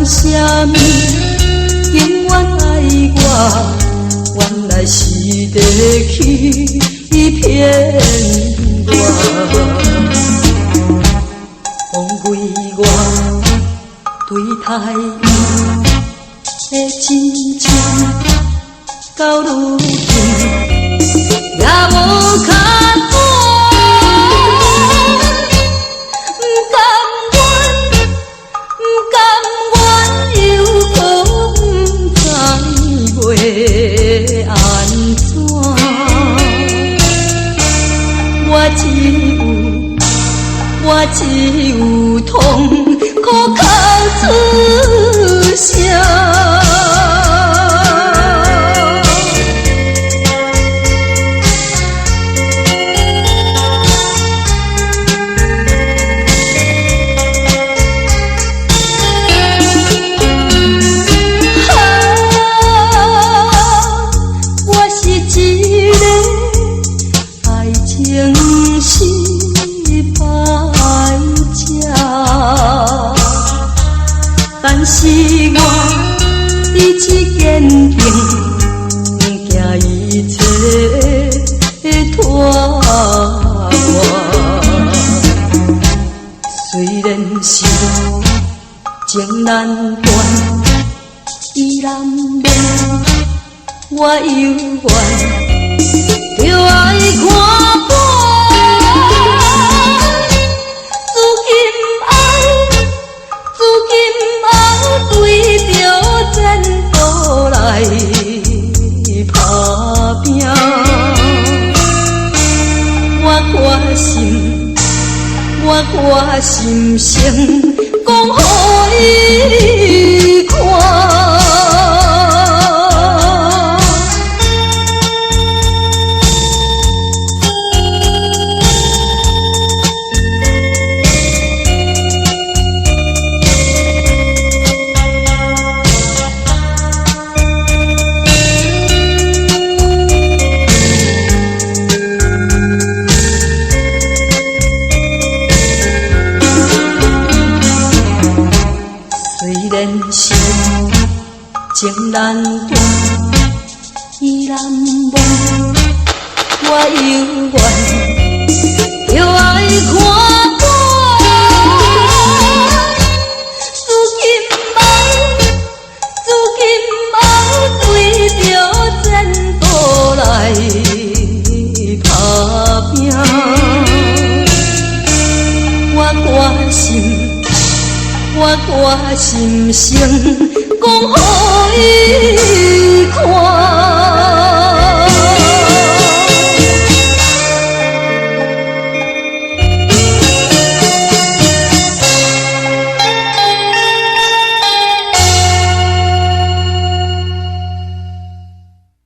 啥物永远爱我，原来是在欺骗我。枉费我对待伊的真情，到如今也无较好。我只有痛苦哭出声。我是一个爱情失败者，但是我一直坚定，行一切拖我。虽然是情难断，意难忘，我犹原着爱看破。来打拼，我决心声讲予伊看。虽然是情难断，意难忘，我犹原着爱看破。如今对着前途来打拼，我决心声讲予伊看。